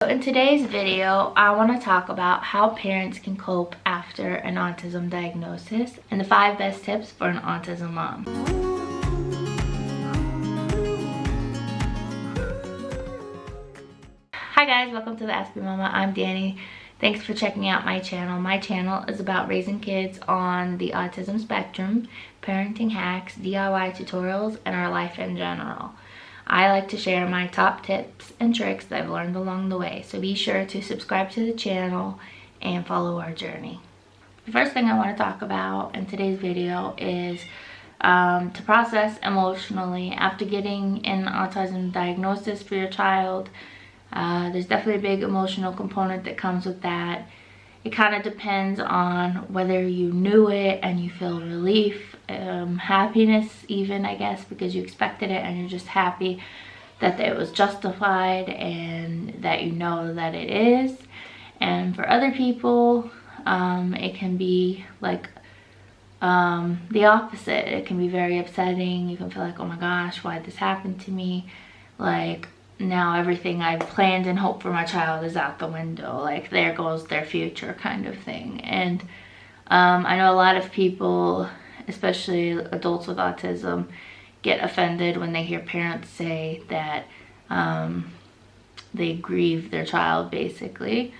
So in today's video, I want to talk about how parents can cope after an autism diagnosis and the 5 best tips for an autism mom. Hi guys, welcome to the Aspie Mama. I'm Danny. Thanks for checking out my channel. My channel is about raising kids on the autism spectrum, parenting hacks, DIY tutorials, and our life in general. I like to share my top tips and tricks that I've learned along the way, so be sure to subscribe to the channel and follow our journey. The first thing I want to talk about in today's video is to process emotionally after getting an autism diagnosis for your child. There's definitely a big emotional component that comes with that. It kind of depends on whether you knew it and you feel relief, happiness even, I guess, because you expected it and you're just happy that it was justified and that you know that it is. And for other people, it can be like the opposite. It can be very upsetting. You can feel like, oh my gosh, why did this happen to me? Like, now everything I've planned and hoped for my child is out the window. Like, there goes their future kind of thing. And I know a lot of people, especially adults with autism, get offended when they hear parents say that they grieve their child, basically.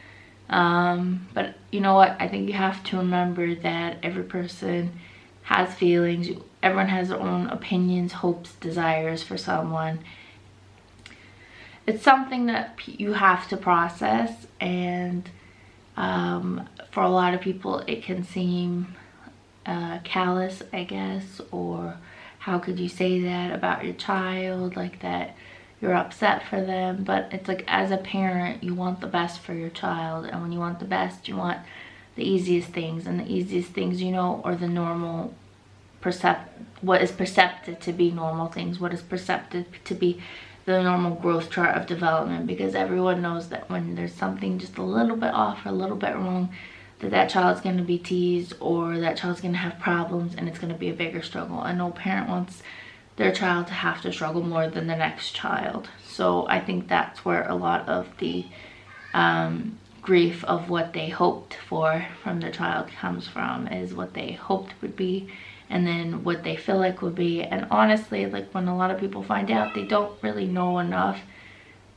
But you know what? I think you have to remember that every person has feelings. Everyone has their own opinions, hopes, desires for someone. It's something that you have to process, and for a lot of people it can seem callous, I guess, or how could you say that about your child, like that you're upset for them. But it's like, as a parent, you want the best for your child, and when you want the best, you want the easiest things, and the easiest things, you know, are the normal what is perceived to be normal things, what is perceived to be the normal growth chart of development, because everyone knows that when there's something just a little bit off or a little bit wrong, that child's going to be teased, or that child's going to have problems, and it's going to be a bigger struggle. And no parent wants their child to have to struggle more than the next child. So I think that's where a lot of the grief of what they hoped for from their child comes from, is what they hoped would be and then what they feel like would be. And honestly, like, when a lot of people find out, they don't really know enough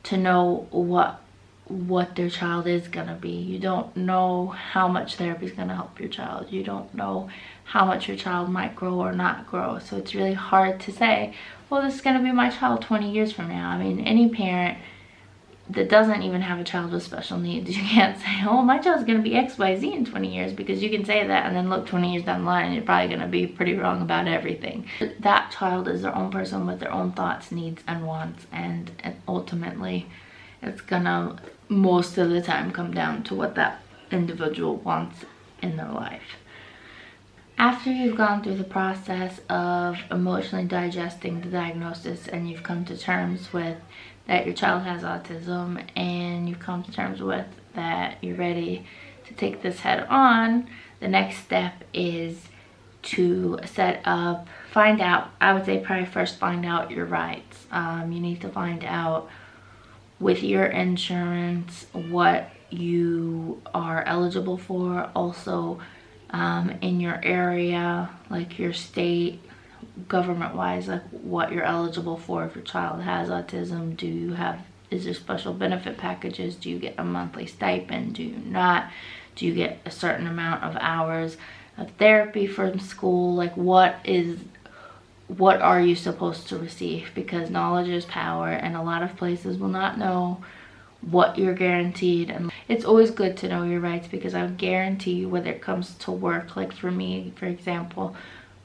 to know what their child is gonna be. You don't know how much therapy is gonna help your child. You don't know how much your child might grow or not grow. So it's really hard to say, well, this is gonna be my child 20 years from now. I mean, any parent that doesn't even have a child with special needs, you can't say, oh, my child's going to be XYZ in 20 years, because you can say that and then look 20 years down the line and you're probably going to be pretty wrong about everything. That child is their own person with their own thoughts, needs, and wants, and ultimately it's gonna most of the time come down to what that individual wants in their life. After you've gone through the process of emotionally digesting the diagnosis, and you've come to terms with that your child has autism, and you've come to terms with that you're ready to take this head on, the next step is to find out, I would say probably first find out your rights. You need to find out with your insurance what you are eligible for. Also, in your area, like your state, government wise, like what you're eligible for if your child has autism. Is there special benefit packages? Do you get a monthly stipend? Do you not? Do you get a certain amount of hours of therapy from school? Like, what are you supposed to receive? Because knowledge is power, and a lot of places will not know what you're guaranteed. And it's always good to know your rights, because I guarantee you, whether it comes to work, like for me, for example,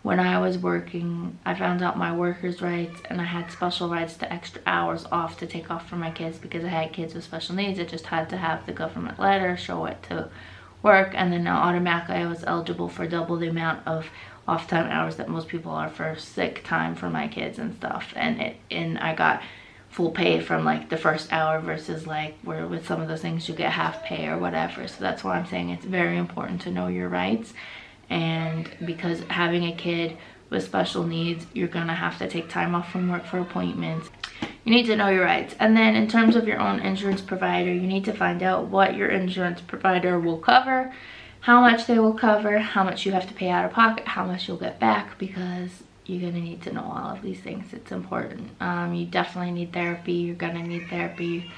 when I was working, I found out my workers' rights, and I had special rights to extra hours off to take off for my kids, because I had kids with special needs. I just had to have the government letter, show it to work, and then now automatically I was eligible for double the amount of off time hours that most people are for sick time for my kids and stuff. And I got full pay from like the first hour, versus like where with some of those things you get half pay or whatever. So that's why I'm saying it's very important to know your rights. And because having a kid with special needs, you're gonna have to take time off from work for appointments. you need to know your rights. And then in terms of your own insurance provider, you need to find out what your insurance provider will cover, how much they will cover, how much you have to pay out of pocket, how much you'll get back, because you're gonna need to know all of these things. It's important. You definitely need therapy. You're gonna need therapy.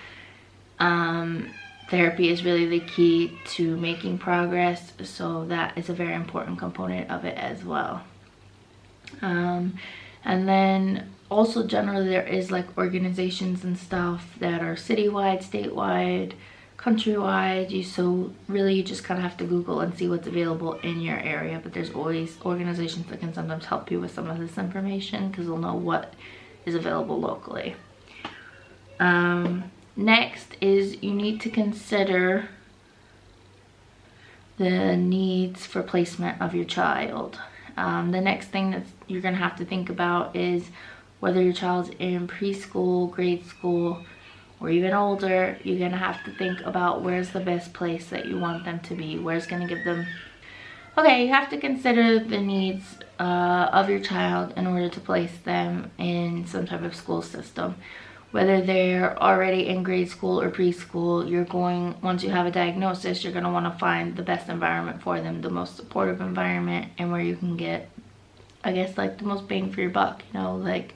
Therapy is really the key to making progress, so that is a very important component of it as well. And then also generally there is like organizations and stuff that are citywide, statewide, countrywide. So really you just kind of have to Google and see what's available in your area, but there's always organizations that can sometimes help you with some of this information because they'll know what is available locally. Next is you need to consider the needs for placement of your child. The next thing that you're going to have to think about is whether your child's in preschool, grade school, or even older. You're going to have to think about where's the best place that you want them to be. Where's going to give them... Okay, you have to consider the needs of your child in order to place them in some type of school system. Whether they're already in grade school or preschool, once you have a diagnosis, you're going to want to find the best environment for them, the most supportive environment, and where you can get, I guess, like the most bang for your buck. You know, like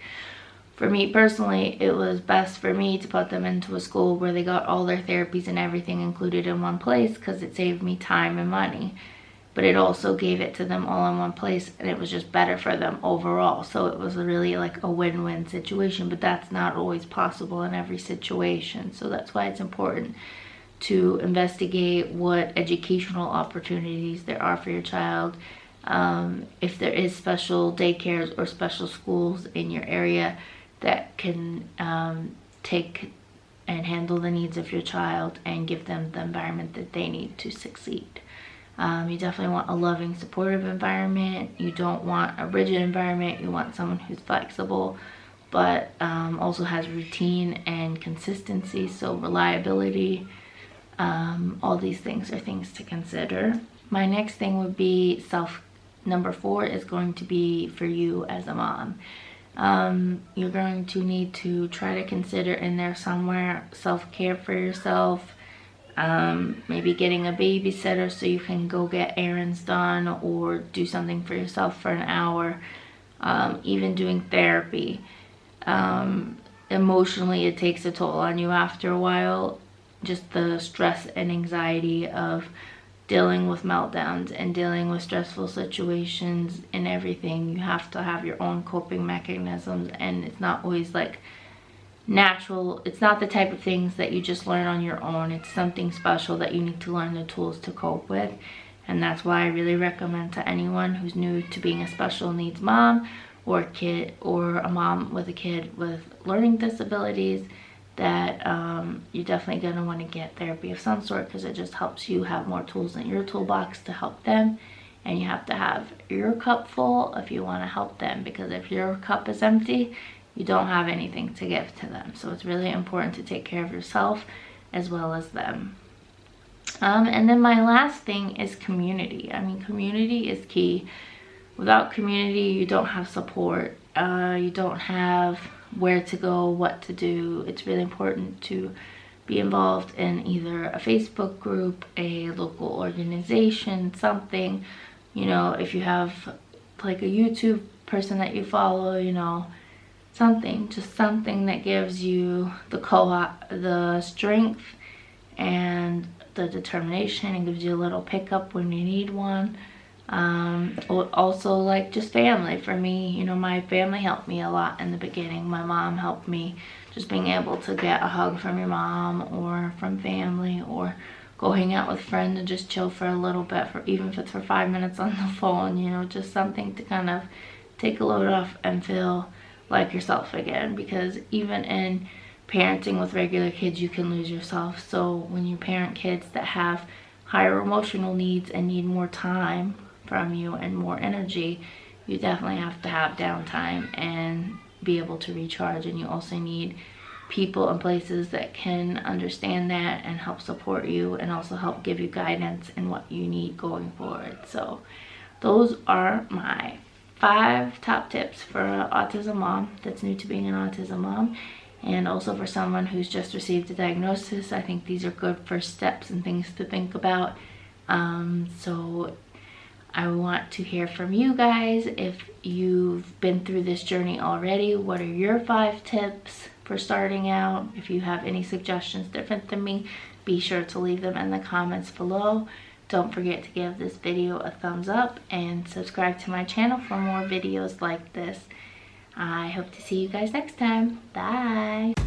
for me personally, it was best for me to put them into a school where they got all their therapies and everything included in one place, because it saved me time and money. But it also gave it to them all in one place, and it was just better for them overall. So it was really like a win-win situation, but that's not always possible in every situation. So that's why it's important to investigate what educational opportunities there are for your child. If there is special daycares or special schools in your area that can take and handle the needs of your child and give them the environment that they need to succeed. You definitely want a loving, supportive environment. You don't want a rigid environment. You want someone who's flexible, but also has routine and consistency, so reliability. All these things are things to consider. My next thing would be number 4 is going to be for you as a mom. You're going to need to try to consider in there somewhere self-care for yourself. Maybe getting a babysitter so you can go get errands done or do something for yourself for an hour. Even doing therapy. Emotionally, it takes a toll on you after a while. Just the stress and anxiety of dealing with meltdowns and dealing with stressful situations and everything. You have to have your own coping mechanisms, and it's not always like natural. It's not the type of things that you just learn on your own. It's something special that you need to learn the tools to cope with. And that's why I really recommend to anyone who's new to being a special needs mom or a kid, or a mom with a kid with learning disabilities, that you're definitely going to want to get therapy of some sort, because it just helps you have more tools in your toolbox to help them. And you have to have your cup full if you want to help them, because if your cup is empty, you don't have anything to give to them. So it's really important to take care of yourself as well as them. And then my last thing is community. I mean, community is key. Without community, you don't have support. You don't have where to go, what to do. It's really important to be involved in either a Facebook group, a local organization, something. You know, if you have like a YouTube person that you follow, you know, just something that gives you the strength and the determination, and gives you a little pickup when you need one. Also, like, just family. For me, you know, my family helped me a lot in the beginning. My mom helped me. Just being able to get a hug from your mom or from family, or go hang out with friends and just chill for a little bit, even if it's for 5 minutes on the phone, you know, just something to kind of take a load off and feel like yourself again. Because even in parenting with regular kids, you can lose yourself. So when you parent kids that have higher emotional needs and need more time from you and more energy, you definitely have to have downtime and be able to recharge. And you also need people and places that can understand that and help support you, and also help give you guidance in what you need going forward. So those are my 5 top tips for an autism mom that's new to being an autism mom. And also for someone who's just received a diagnosis, I think these are good first steps and things to think about. So I want to hear from you guys. If you've been through this journey already, what are your 5 tips for starting out? If you have any suggestions different than me, be sure to leave them in the comments below. Don't forget to give this video a thumbs up and subscribe to my channel for more videos like this. I hope to see you guys next time. Bye.